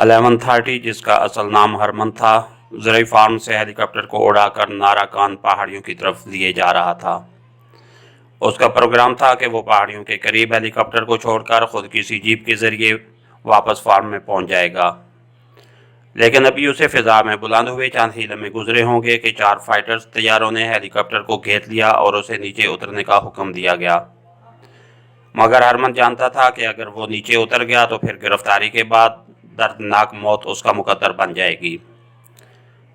11:30 जिसका असल नाम हरमन था, ज़रई फार्म से हेलीकॉप्टर को उड़ाकर नाराकान पहाड़ियों की तरफ लिए जा रहा था। उसका प्रोग्राम था कि वो पहाड़ियों के करीब हेलीकॉप्टर को छोड़कर खुद किसी जीप के ज़रिए वापस फार्म में पहुंच जाएगा। लेकिन अभी उसे फ़िज़ा में बुलंद हुए चंद ही लम्हे गुजरे होंगे कि 4 फाइटर्स तैयारों ने हेलीकॉप्टर को घेर लिया और उसे नीचे उतरने का हुक्म दिया गया। मगर हरमन जानता था कि अगर वो नीचे उतर गया तो फिर गिरफ्तारी के बाद दर्दनाक मौत उसका मुकद्दर बन जाएगी।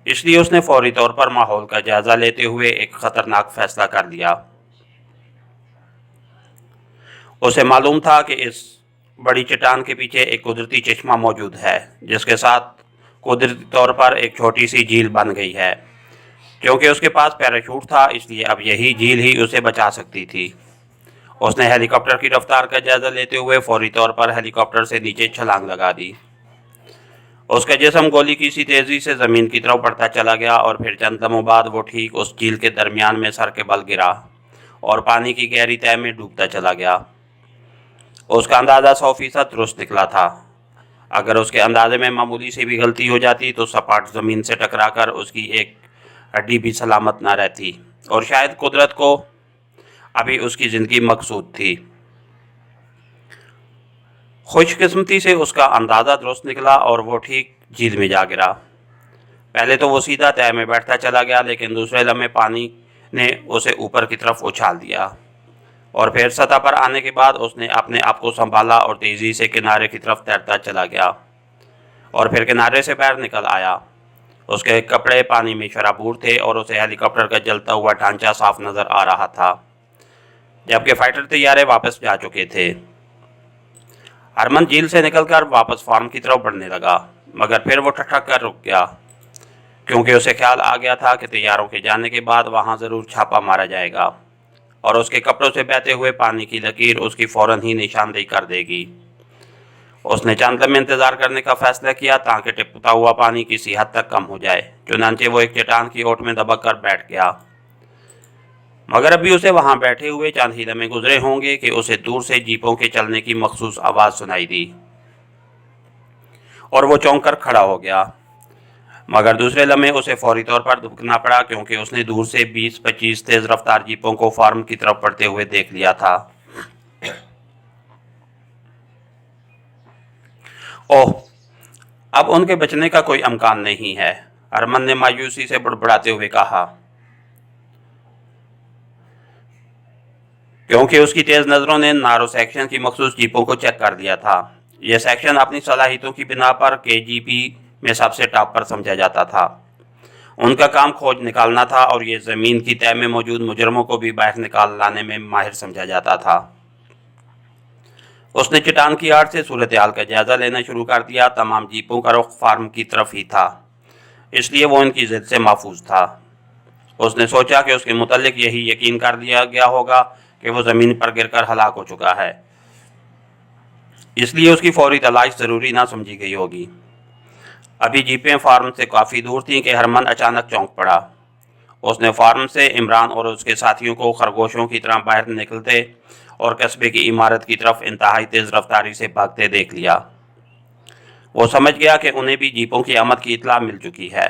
इसलिए उसने फौरी तौर पर माहौल का जायजा लेते हुए एक खतरनाक फैसला कर लिया। उसे मालूम था कि इस बड़ी चट्टान के पीछे एक कुदरती चश्मा मौजूद है, जिसके साथ कुदरती तौर पर एक छोटी सी झील बन गई है। क्योंकि उसके पास पैराशूट था, इसलिए अब यही झील ही उसे बचा सकती थी। उसने हेलीकॉप्टर की रफ्तार का जायजा लेते हुए फौरी तौर पर हेलीकॉप्टर से नीचे छलांग लगा दी। उसका जिस्म गोली की सी तेजी से जमीन की तरफ बढ़ता चला गया और फिर चंद लम्हों बाद वो ठीक उस झील के दरमियान में सर के बल गिरा और पानी की गहरी तह में डूबता चला गया। उसका अंदाज़ा 100% दुरुस्त निकला था। अगर उसके अंदाजे में मामूली सी भी गलती हो जाती तो सपाट ज़मीन से टकराकर उसकी एक हड्डी भी सलामत न रहती और शायद कुदरत को अभी उसकी ज़िंदगी मकसूद थी। खुशकिस्मती से उसका अंदाज़ा दुरुस्त निकला और वो ठीक झील में जा गिरा। पहले तो वो सीधा तह में बैठता चला गया, लेकिन दूसरे लम्हे पानी ने उसे ऊपर की तरफ उछाल दिया और फिर सतह पर आने के बाद उसने अपने आप को संभाला और तेज़ी से किनारे की तरफ तैरता चला गया और फिर किनारे से बाहर निकल आया। उसके कपड़े पानी में शराबूर थे और उसे हेलीकॉप्टर का जलता हुआ ढांचा साफ नज़र आ रहा था, जबकि फाइटर तैयारे वापस जा चुके थे। हरमन झील से निकलकर वापस फार्म की तरफ बढ़ने लगा, मगर फिर वो ठठक कर रुक गया, क्योंकि उसे ख्याल आ गया था कि तैयारों के जाने के बाद वहाँ ज़रूर छापा मारा जाएगा और उसके कपड़ों से बहते हुए पानी की लकीर उसकी फ़ौरन ही निशानदेही कर देगी। उसने चंद लम्हे इंतज़ार करने का फ़ैसला किया ताकि टिपता हुआ पानी किसी हद तक कम हो जाए। चुनांचे वो एक चट्टान की ओट में दबक कर बैठ गया। मगर अभी उसे वहां बैठे हुए चंद ही लम्हे गुजरे होंगे कि उसे दूर से जीपों के चलने की मखसूस आवाज़ सुनाई दी और वो चौंक कर खड़ा हो गया। मगर दूसरे लम्हे उसे फौरी तौर पर दुबकना पड़ा, क्योंकि उसने दूर से 20-25 तेज़ रफ्तार जीपों को फार्म की तरफ बढ़ते हुए देख लिया था। ओह, अब उनके बचने का कोई इम्कान नहीं है, हरमन ने मायूसी से बड़बड़ाते हुए कहा, क्योंकि उसकी तेज़ नज़रों ने नारो सेक्शन की मखसूस जीपों को चेक कर लिया था। यह सेक्शन अपनी सलाहियतों की बिना पर KGP में सबसे टॉप पर समझा जाता था। उनका काम खोज निकालना था और ये ज़मीन की तह में मौजूद मुजरमों को भी बाहर निकाल लाने में माहिर समझा जाता था। उसने चट्टान की आड़ से सूरत हाल का जायज़ा लेना शुरू कर दिया। तमाम जीपों का रुख फार्म की तरफ ही था, इसलिए वो इनकी जिद से महफूज था। उसने सोचा कि उसके मुतालिक यही यकीन कर लिया गया होगा कि वो ज़मीन पर गिरकर हलाक हो चुका है, इसलिए उसकी फौरी तलाश ज़रूरी ना समझी गई होगी। अभी जीपें फार्म से काफ़ी दूर थीं कि हरमन अचानक चौंक पड़ा। उसने फार्म से इमरान और उसके साथियों को खरगोशों की तरह बाहर निकलते और कस्बे की इमारत की तरफ इंतहाई तेज़ रफ्तारी से भागते देख लिया। वो समझ गया कि उन्हें भी जीपों की आमद की इत्तला मिल चुकी है,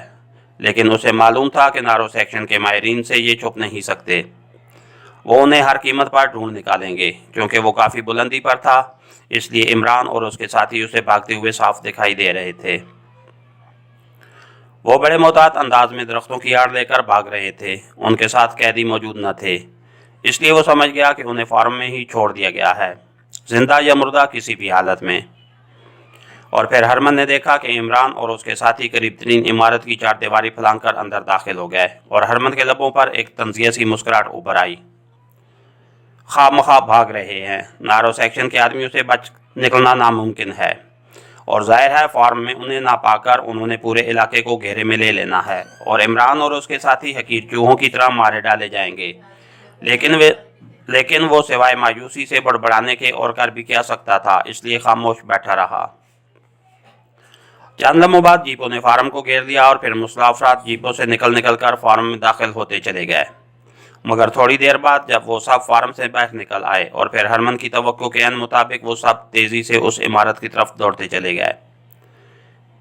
लेकिन उसे मालूम था कि नारो सेक्शन के माहिरीन से ये छुप नहीं सकते। वो उन्हें हर कीमत पर ढूंढ निकालेंगे। क्योंकि वो काफ़ी बुलंदी पर था, इसलिए इमरान और उसके साथी उसे भागते हुए साफ दिखाई दे रहे थे। वो बड़े मोहतात अंदाज में दरख्तों की आड़ लेकर भाग रहे थे। उनके साथ कैदी मौजूद न थे, इसलिए वो समझ गया कि उन्हें फार्म में ही छोड़ दिया गया है, जिंदा या मुर्दा किसी भी हालत में। और फिर हरमन ने देखा कि इमरान और उसके साथी करीब तरीन इमारत की चार दीवारी फलांग कर अंदर दाखिल हो गए और हरमन के लबों पर एक तंजिया सी मुस्कुराहट उभर आई। खामखा भाग रहे हैं, नारो सेक्शन के आदमियों से बच निकलना नामुमकिन है और जाहिर है फार्म में उन्हें ना पाकर उन्होंने पूरे इलाके को घेरे में ले लेना है और इमरान और उसके साथी हकीर चूहों की तरह मारे डाले जाएंगे। लेकिन वो सिवाय मायूसी से बड़बड़ाने के और कर भी क्या सकता था, इसलिए खामोश बैठा रहा। चंद लम्हों बाद जीपों ने फार्म को घेर लिया और फिर मुसल्लह अफराद जीपों से निकल कर फार्म में दाखिल होते चले गए। मगर थोड़ी देर बाद जब वो सब फार्म से बाहर निकल आए और फिर हरमन की तवक्को के मुताबिक वो सब तेज़ी से उस इमारत की तरफ दौड़ते चले गए।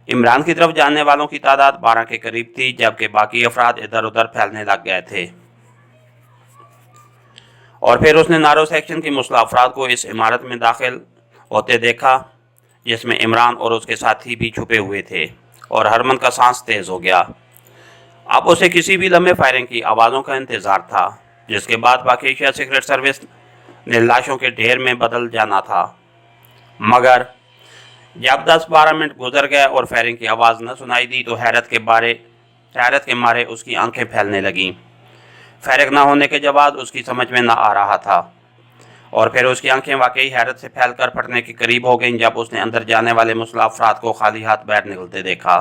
इमरान की तरफ जाने वालों की तादाद 12 के करीब थी, जबकि बाकी अफराद इधर उधर फैलने लग गए थे। और फिर उसने नारो सेक्शन के मुस्लिम अफराद को इस इमारत में दाखिल होते देखा, जिसमें इमरान और उसके साथी भी छुपे हुए थे, और हरमन का सांस तेज हो गया। अब उसे किसी भी लम्हे फायरिंग की आवाज़ों का इंतज़ार था, जिसके बाद बाकी एशिया सीक्रेट सर्विस ने लाशों के ढेर में बदल जाना था। मगर जब 10-12 मिनट गुजर गए और फायरिंग की आवाज़ न सुनाई दी तो हैरत के मारे उसकी आंखें फैलने लगीं। फायरिंग न होने के बाद उसकी समझ में न आ रहा था, और फिर उसकी आंखें वाकई हैरत से फैलकर फटने के करीब हो गईं जब उसने अंदर जाने वाले मुस्लिम अफराद को खाली हाथ बाहर निकलते देखा।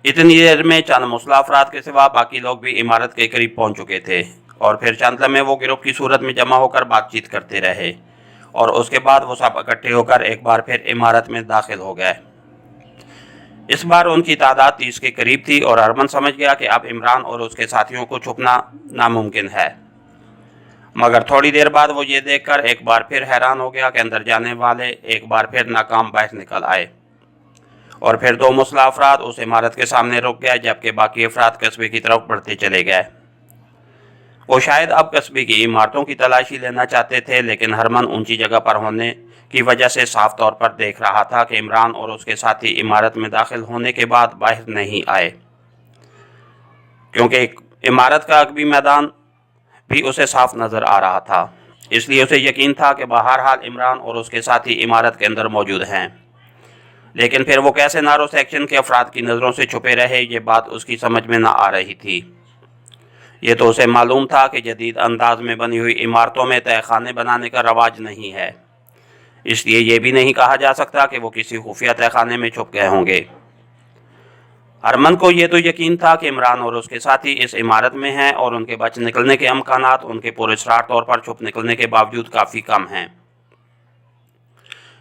इतनी देर में चंद मुस्लिम अफराद के सिवा बाकी लोग भी इमारत के करीब पहुंच चुके थे, और फिर चंद लम्हे वो गिरोह की सूरत में जमा होकर बातचीत करते रहे, और उसके बाद वो सब इकट्ठे होकर एक बार फिर इमारत में दाखिल हो गए। इस बार उनकी तादाद 30 के करीब थी, और हरमन समझ गया कि अब इमरान और उसके साथियों को छुपना नामुमकिन है। मगर थोड़ी देर बाद वो ये देखकर एक बार फिर हैरान हो गया कि अंदर जाने वाले एक बार फिर नाकाम बाहर निकल आए, और फिर 2 मुस्लिम अफराद उस इमारत के सामने रुक गए, जबकि बाकी अफराद कस्बे की तरफ बढ़ते चले गए। वो शायद अब कस्बे की इमारतों की तलाशी लेना चाहते थे, लेकिन हरमन ऊंची जगह पर होने की वजह से साफ तौर पर देख रहा था कि इमरान और उसके साथी इमारत में दाखिल होने के बाद बाहर नहीं आए, क्योंकि इमारत का अगबी मैदान भी उसे साफ नज़र आ रहा था। इसलिए उसे यकीन था कि बहरहाल इमरान और उसके साथी इमारत के अंदर मौजूद हैं। लेकिन फिर वो कैसे नारो सेक्शन के अफराद की नज़रों से छुपे रहे, ये बात उसकी समझ में न आ रही थी। ये तो उसे मालूम था कि जदीद अंदाज में बनी हुई इमारतों में तहखाने बनाने का रवाज नहीं है, इसलिए ये भी नहीं कहा जा सकता कि वो किसी खुफिया तहखाने में छुप गए होंगे। हरमन को ये तो यकीन था कि इमरान और उसके साथी इस इमारत में हैं, और उनके बच निकलने के अमकानात उनके पुरस्कार तौर पर छुप निकलने के बावजूद काफ़ी कम हैं,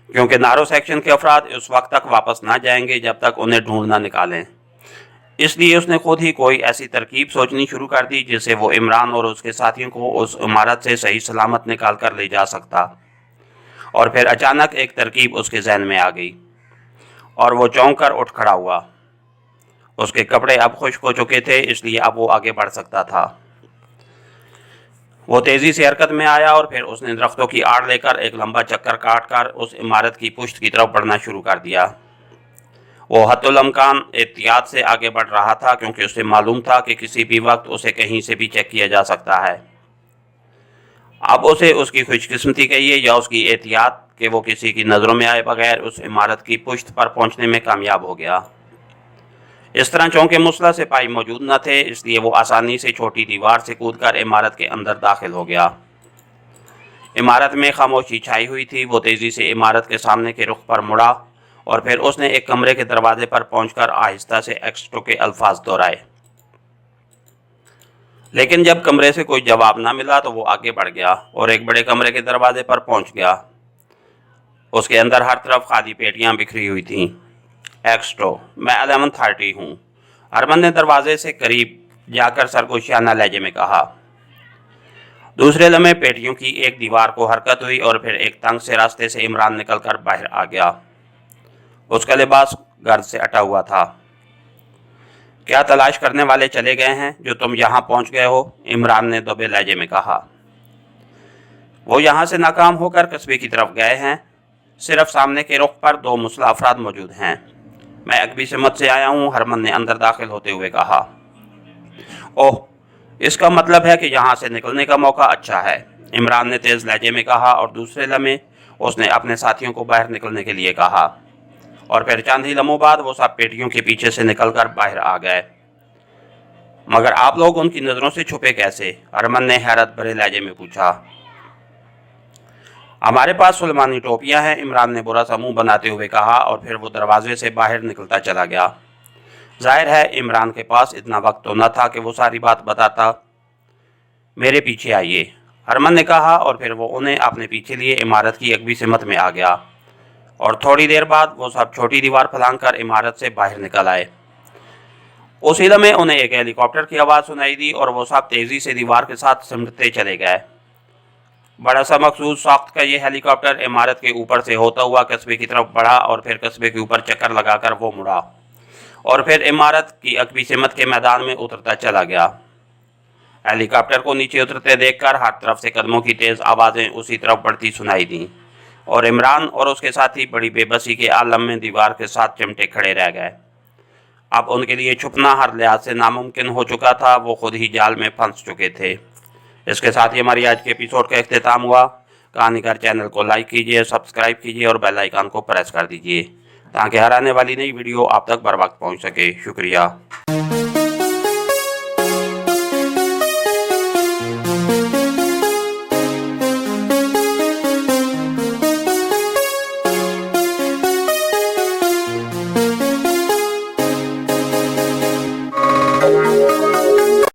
क्योंकि नारो सेक्शन के अफराद उस वक्त तक वापस ना जाएंगे जब तक उन्हें ढूंढ ना निकालें। इसलिए उसने खुद ही कोई ऐसी तरकीब सोचनी शुरू कर दी जिससे वो इमरान और उसके साथियों को उस इमारत से सही सलामत निकाल कर ले जा सकता। और फिर अचानक एक तरकीब उसके जहन में आ गई, और वो चौंक कर उठ खड़ा हुआ। उसके कपड़े अब खुश्क हो चुके थे, इसलिए अब वो आगे बढ़ सकता था। वो तेज़ी से हरकत में आया, और फिर उसने दरख्तों की आड़ लेकर एक लंबा चक्कर काट कर उस इमारत की पुश्त की तरफ बढ़ना शुरू कर दिया। वो हद्दुल इम्कान एहतियात से आगे बढ़ रहा था, क्योंकि उसे मालूम था कि किसी भी वक्त उसे कहीं से भी चेक किया जा सकता है। अब उसे उसकी खुशकिस्मती कहिए या उसकी एहतियात कि वो किसी की नज़रों में आए बगैर उस इमारत की पुश्त पर पहुंचने में कामयाब हो गया। इस तरह चौंके मुस्लिम सिपाही मौजूद न थे, इसलिए वो आसानी से छोटी दीवार से कूदकर इमारत के अंदर दाखिल हो गया। इमारत में खामोशी छाई हुई थी। वो तेज़ी से इमारत के सामने के रुख पर मुड़ा, और फिर उसने एक कमरे के दरवाजे पर पहुंचकर आहिस्ता से एक्सट्रो के अल्फाज दोहराए। लेकिन जब कमरे से कोई जवाब ना मिला तो वो आगे बढ़ गया और एक बड़े कमरे के दरवाजे पर पहुंच गया। उसके अंदर हर तरफ खाली पेटियां बिखरी हुई थीं। एक्सट्रो, मैं 1130 हूँ, हरमन ने दरवाजे से करीब जाकर सरगोशियाना लहजे में कहा। दूसरे लम्हे पेटियों की एक दीवार को हरकत हुई और फिर एक तंग से रास्ते से इमरान निकलकर बाहर आ गया। उसका लिबास गर्द से अटा हुआ था। क्या तलाश करने वाले चले गए हैं जो तुम यहाँ पहुँच गए हो? इमरान ने दबे लहजे में कहा। वो यहाँ से नाकाम होकर कस्बे की तरफ गए हैं। सिर्फ सामने के रुख पर 2 मुस्लिम अफराद मौजूद हैं। मैं अकबी सिमत से आया हूँ, हरमन ने अंदर दाखिल होते हुए कहा। ओह, इसका मतलब है कि यहाँ से निकलने का मौका अच्छा है, इमरान ने तेज़ लहजे में कहा और दूसरे लम्हे उसने अपने साथियों को बाहर निकलने के लिए कहा। और फिर चंद ही लम्हों बाद वो सब पेटियों के पीछे से निकलकर बाहर आ गए। मगर आप लोग उनकी नज़रों से छुपे कैसे? हरमन ने हैरत भरे लहजे में पूछा। हमारे पास सुलेमानी टोपियां हैं, इमरान ने बुरा सा मुंह बनाते हुए कहा और फिर वो दरवाजे से बाहर निकलता चला गया। जाहिर है इमरान के पास इतना वक्त तो न था कि वो सारी बात बताता। मेरे पीछे आइए, हरमन ने कहा और फिर वो उन्हें अपने पीछे लिए इमारत की अगबी सिमत में आ गया और थोड़ी देर बाद वो सब छोटी दीवार फलांग कर इमारत से बाहर निकल आए। उसी लम्हे उन्हें एक हेलीकॉप्टर की आवाज़ सुनाई दी और वो सब तेज़ी से दीवार के साथ सिमटते चले गए। बड़ा सा मखसूस साख्त का ये हेलीकॉप्टर इमारत के ऊपर से होता हुआ कस्बे की तरफ बढ़ा और फिर कस्बे के ऊपर चक्कर लगाकर वो मुड़ा और फिर इमारत की अकबी सिमत के मैदान में उतरता चला गया। हेलीकॉप्टर को नीचे उतरते देखकर हर तरफ से कदमों की तेज़ आवाज़ें उसी तरफ बढ़ती सुनाई दी और इमरान और उसके साथी बड़ी बेबसी के आलम में दीवार के साथ चिमटे खड़े रह गए। अब उनके लिए छुपना हर लिहाज से नामुमकिन हो चुका था, वो खुद ही जाल में फंस चुके थे। इसके साथ ही हमारी आज के एपिसोड का इख्तिताम हुआ। कहानीकार चैनल को लाइक कीजिए, सब्सक्राइब कीजिए और बेल आइकन को प्रेस कर दीजिए ताकि हर आने वाली नई वीडियो आप तक बर वक्त पहुँच सके। शुक्रिया।